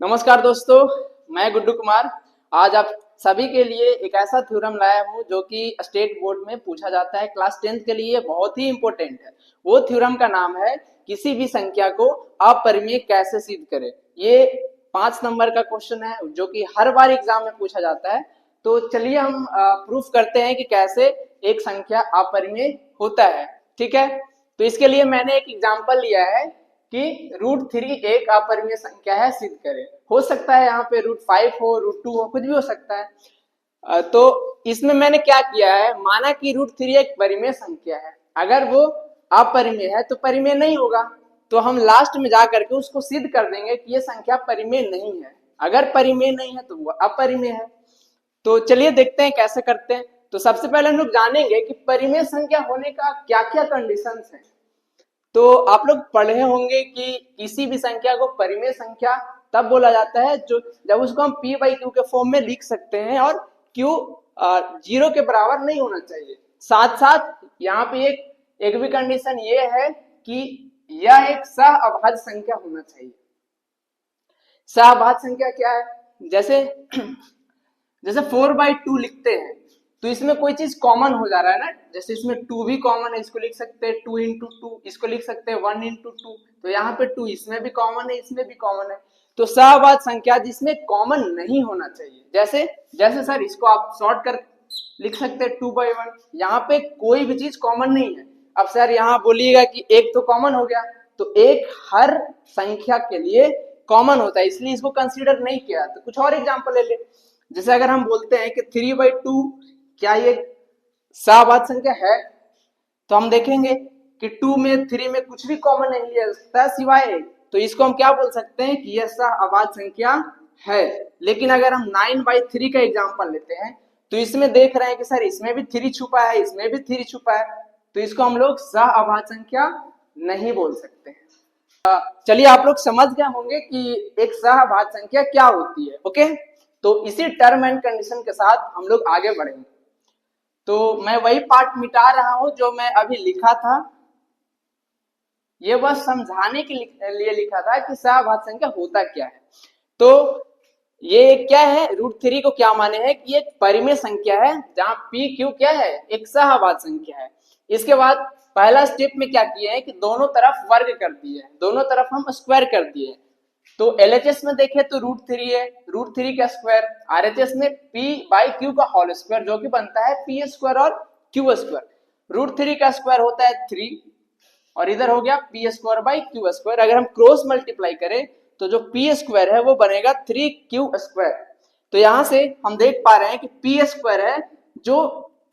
नमस्कार दोस्तों, मैं गुड्डू कुमार। आज आप सभी के लिए एक ऐसा थ्योरम लाया हूं जो कि स्टेट बोर्ड में पूछा जाता है। क्लास 10th के लिए बहुत ही इंपॉर्टेंट है। वो थ्योरम का नाम है किसी भी संख्या को अपरिमेय कैसे सिद्ध करें। ये 5 नंबर का क्वेश्चन है जो कि हर बार एग्जाम में पूछा जाता है। तो चलिए हम प्रूफ करते हैं कि कैसे एक संख्या अपरिमेय होता है। ठीक है, तो इसके लिए मैंने एक एग्जाम्पल लिया है कि √3 एक अपरिमेय संख्या है, सिद्ध करें। हो सकता है यहाँ पे √5 हो, √2 हो, कुछ भी हो सकता है। तो इसमें मैंने क्या किया है, माना कि √3 एक परिमेय संख्या है। अगर वो अपरिमेय है तो परिमेय नहीं होगा, तो हम लास्ट में जाकर के उसको सिद्ध कर देंगे कि ये संख्या परिमेय नहीं है। अगर परिमेय नहीं है तो वो अपरिमेय है। तो चलिए देखते हैं कैसे करते हैं। तो सबसे पहले हम लोग जानेंगे कि परिमेय संख्या होने का क्या क्या कंडीशंस है। तो आप लोग पढ़े होंगे कि किसी भी संख्या को परिमेय संख्या तब बोला जाता है जो जब उसको हम p बाई क्यू के फॉर्म में लिख सकते हैं और q 0 के बराबर नहीं होना चाहिए। साथ साथ यहाँ पे एक भी कंडीशन ये है कि यह एक सहअभाज्य संख्या होना चाहिए। सहअभाज्य संख्या क्या है, जैसे जैसे 4/2 लिखते हैं तो इसमें कोई चीज कॉमन हो जा रहा है ना। जैसे इसमें 2 भी कॉमन है, इसको लिख सकते हैं 2 इंटू 2, इसको लिख सकते हैं 1 इंटू 2। तो यहाँ पे 2 इसमें भी कॉमन है, इसमें भी कॉमन है। तो सहअभाज्य संख्या जिसमें कॉमन नहीं होना चाहिए, जैसे जैसे सर इसको आप शॉर्ट कर लिख सकते हैं 2/1। यहाँ पे कोई भी चीज कॉमन नहीं है। अब सर यहाँ बोलिएगा कि एक तो कॉमन हो गया, तो एक हर संख्या के लिए कॉमन होता है, इसलिए इसको कंसीडर नहीं किया। तो कुछ और एग्जांपल ले ले। जैसे अगर हम बोलते हैं कि 3/2 क्या ये सहअभाज्य संख्या है, तो हम देखेंगे कि 2 में 3 में कुछ भी कॉमन नहीं लिया जा सकता सिवाय एक। तो इसको हम क्या बोल सकते हैं कि यह सहअभाज्य संख्या है। लेकिन अगर हम 9/3 का एग्जांपल लेते हैं तो इसमें देख रहे हैं कि सर इसमें भी 3 छुपा है, इसमें भी 3 छुपा है, तो इसको हम लोग सहअभाज्य संख्या नहीं बोल सकते हैं। चलिए आप लोग समझ गए होंगे कि एक सहअभाज्य संख्या क्या होती है। ओके, तो इसी टर्म एंड कंडीशन के साथ हम लोग आगे बढ़ेंगे। तो मैं वही पार्ट मिटा रहा हूं जो मैं अभी लिखा था। ये बस समझाने के लिए लिखा था कि सहअभाज्य संख्या होता क्या है। तो ये क्या है, √3 को क्या माने हैं कि एक परिमेय संख्या है जहां p q क्या है, एक सहअभाज्य संख्या है। इसके बाद पहला स्टेप में क्या किए हैं कि दोनों तरफ वर्ग कर दिए हैं, दोनों तरफ हम स्क्वायर कर दिए हैं। तो LHS में देखें तो √3 है, √3 का स्क्वायर। RHS में p बाई क्यू का होल स्क्वायर जो कि बनता है p स्क्वायर और q स्क्वायर। √3 का स्क्वायर होता है 3 और इधर हो गया p square by Q square. अगर हम क्रॉस मल्टीप्लाई करें तो जो p स्क्वायर है वो बनेगा 3q स्क्वायर। तो यहां से हम देख पा रहे हैं कि p स्क्वायर है जो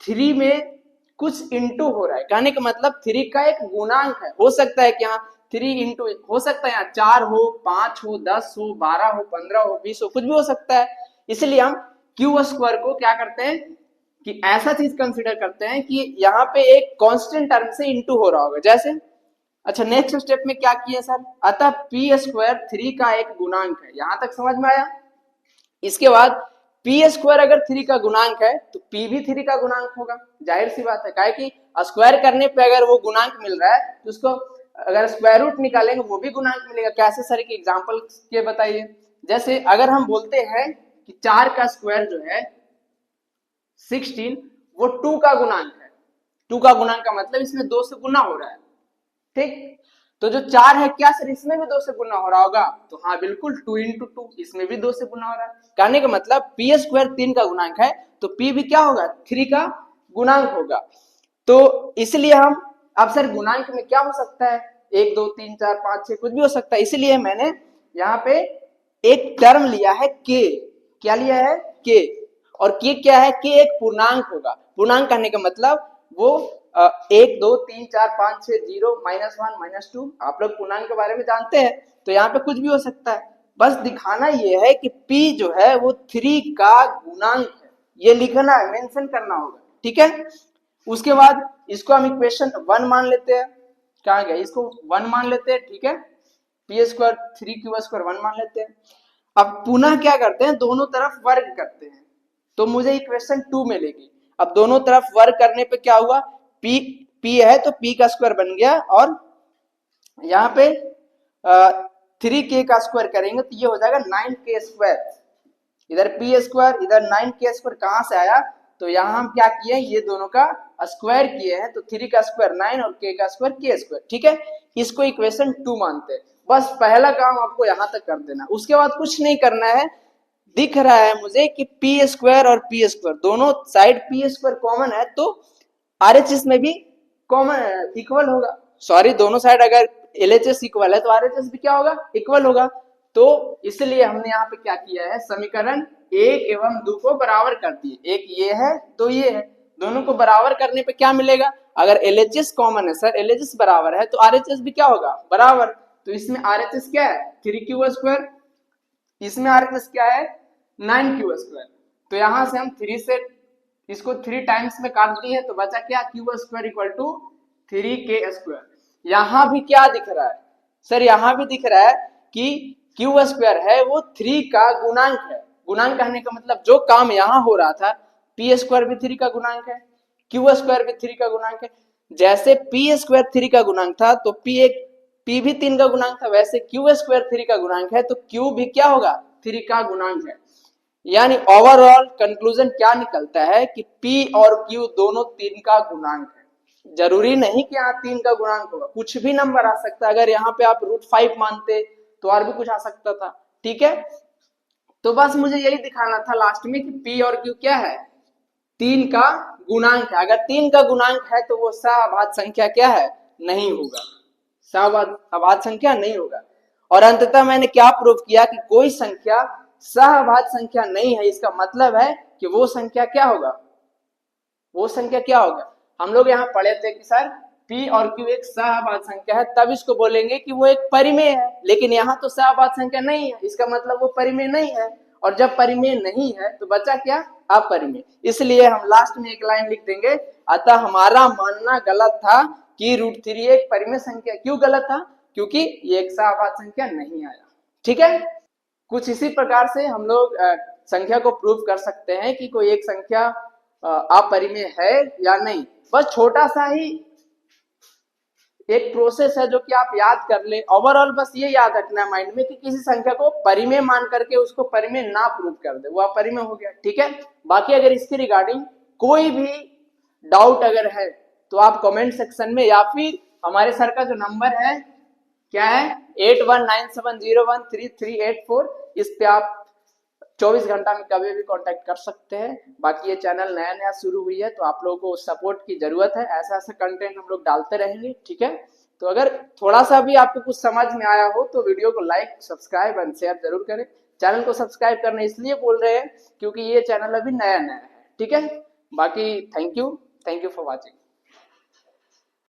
3 में कुछ इंटू हो रहा है। कहने का मतलब 3 का एक गुणांक है। हो सकता है कि यहाँ 3 इंटू हो सकता है, यहाँ 4 हो, 5 हो, 10 हो, 12 हो, 15 हो, 20 हो, कुछ भी हो सकता है। इसलिए हम क्यू स्क्वायर को क्या करते हैं कि ऐसा चीज कंसिडर करते हैं कि यहाँ पे एक कांस्टेंट टर्म से इंटू हो रहा होगा। जैसे अच्छा, नेक्स्ट स्टेप में क्या किया सर, अतः पी स्क्वायर 3 का एक गुणांक है। यहां तक समझ में आया। इसके बाद पी स्क्वायर अगर 3 का गुणांक है तो पी भी 3 का गुणांक होगा, जाहिर सी बात है। काहे कि स्क्वायर करने पे अगर वो गुणांक मिल रहा है तो उसको अगर स्क्वायर रूट निकालेंगे वो भी गुणांक मिलेगा। कैसे सर, की एग्जांपल के बताइए। जैसे अगर हम बोलते हैं कि 4 का स्क्वायर जो है 16, वो 2 का गुणांक है। 2 का गुणांक का मतलब इसमें 2 से गुना हो रहा है। ठीक, तो जो 4 है क्या सर इसमें भी 2 से गुना हो रहा होगा, तो हाँ बिल्कुल 2 इंटू 2 इसमें भी 2 से गुना हो रहा है। कहने का मतलब पी स्क्वायर 3 का गुणांक है तो पी भी क्या होगा, 3 का गुणांक होगा। तो इसलिए हम अब सर गुणांक में क्या हो सकता है, 1 2 3 4 5 6 कुछ भी हो सकता है। इसलिए मैंने यहाँ पे एक टर्म लिया है के। क्या लिया है, के। और के क्या है, के एक पूर्णांक होगा। पूर्णांक कहने का मतलब वो 1 2 3 4 5 6 0 -1 -2, आप लोग पूर्णांक के बारे में जानते हैं। तो यहाँ पे कुछ भी हो सकता है। बस दिखाना ये है कि p जो है वो 3 का गुणांक है, ये लिखना है, मेंशन करना होगा। ठीक है, उसके बाद इसको हम इक्वेशन 1 मान लेते हैं। क्या गया, इसको 1 मान लेते हैं। ठीक है, पी स्क्वायर 3q स्क्वायर 1 मान लेते हैं। अब पुनः क्या करते हैं, दोनों तरफ वर्ग करते हैं तो मुझे इक्वेशन 2 मिलेगी। अब दोनों तरफ वर्ग करने पे क्या हुआ, p है तो p का स्क्वायर बन गया और यहाँ पे 3k का स्क्वायर करेंगे तो ये हो जाएगा 9k स्क्वायर। इधर p स्क्वायर इधर 9k स्क्वायर कहाँ से आया, तो यहाँ हम क्या किए, ये दोनों का स्क्वायर किए हैं, तो 3 का स्क्वायर 9 और k का स्क्वायर k स्क्वायर। ठीक है, इसको इक्वेशन 2 मानते हैं। बस पहला काम आपको यहाँ तक कर देना, उसके बाद कुछ नहीं करना है। दिख रहा है मुझे कि पी स्क्वायर और पी स्क्वायर दोनों साइड पी स्क्वायर कॉमन है, तो आरएचएस में भी कॉमन इक्वल होगा। सॉरी, दोनों साइड अगर एलएचएस इक्वल है तो आरएचएस भी क्या होगा, इक्वल होगा। तो इसलिए हमने यहाँ पे क्या किया है, समीकरण 1 एवं 2 को बराबर कर दिए। एक ये है तो ये है, दोनों को बराबर करने पे क्या मिलेगा, अगर एलएचएस कॉमन है सर, एलएचएस बराबर है तो आरएचएस भी क्या होगा, बराबर। तो इसमें आरएचएस क्या है, 3q स्क्वायर, इसमें आरएचएस क्या है, 9q स्क्वायर। तो यहां से हम 3 से इसको 3 टाइम्स में काट दिए तो बचा क्या, q square equal to 3k square. यहां भी क्या दिख रहा है सर, यहां भी दिख रहा है कि q स्क्वायर है वो 3 का गुणांक है। गुणांक कहने का मतलब जो काम यहां हो रहा था, p स्क्वायर भी 3 का गुणांक है, q स्क्वायर भी 3 का गुणांक है। जैसे p स्क्वायर 3 का गुणांक था तो p भी 3 का गुणांक था, वैसे q स्क्वायर 3 का गुणांक है तो q भी क्या होगा, 3 का गुणांक है। यानी ओवरऑल कंक्लूजन क्या निकलता है कि p और q दोनों 3 का गुणांक है। जरूरी नहीं कि यहाँ 3 का गुणांक होगा, कुछ भी नंबर आ सकता है। अगर यहाँ पे आप √5 मानते तो और भी कुछ आ सकता था। ठीक है, तो बस मुझे यही दिखाना था लास्ट में कि p और q क्या है, 3 का गुणांक है। अगर 3 का गुणांक है तो वो सह-अभाज्य संख्या क्या है, नहीं होगा, सह-अभाज्य संख्या नहीं होगा। और अंततः मैंने क्या प्रूव किया कि कोई संख्या सह-अभाज्य संख्या नहीं है, इसका मतलब है कि वो संख्या क्या होगा, वो संख्या क्या होगा। हम लोग यहाँ पढ़े थे कि सर p और q एक सह-अभाज्य संख्या है, तब इसको बोलेंगे कि वो एक परिमेय है। लेकिन यहाँ तो सह-अभाज्य संख्या नहीं है, इसका मतलब वो परिमेय नहीं है। और जब परिमेय नहीं है तो बचा क्या, अपरिमेय। इसलिए हम लास्ट में एक लाइन लिख देंगे, अतः हमारा मानना गलत था कि √3 एक परिमेय संख्या। क्यों गलत था, क्योंकि ये एक सह-अभाज्य संख्या नहीं आया। ठीक है, कुछ इसी प्रकार से हम लोग संख्या को प्रूव कर सकते हैं कि कोई एक संख्या अपरिमेय है या नहीं। बस छोटा सा ही एक प्रोसेस है जो कि आप याद कर ले। ओवरऑल बस ये याद रखना है माइंड में कि किसी संख्या को परिमेय मान करके उसको परिमेय ना प्रूव कर दे, वो अपरिमेय हो गया। ठीक है, बाकी अगर इसके रिगार्डिंग कोई भी डाउट अगर है तो आप कमेंट सेक्शन में, या फिर हमारे सर का जो नंबर है क्या है 8197013384, इस पे आप 24 घंटा में कभी भी कांटेक्ट कर सकते हैं। बाकी ये चैनल नया नया शुरू हुई है तो आप लोगों को सपोर्ट की जरूरत है, ऐसा ऐसा कंटेंट हम लोग डालते रहेंगे। ठीक है, तो अगर थोड़ा सा भी आपको कुछ समझ में आया हो तो वीडियो को लाइक, सब्सक्राइब एंड शेयर जरूर करें। चैनल को सब्सक्राइब करना इसलिए बोल रहे हैं क्योंकि ये चैनल अभी नया नया है। ठीक है, बाकी थैंक यू फॉर वॉचिंग।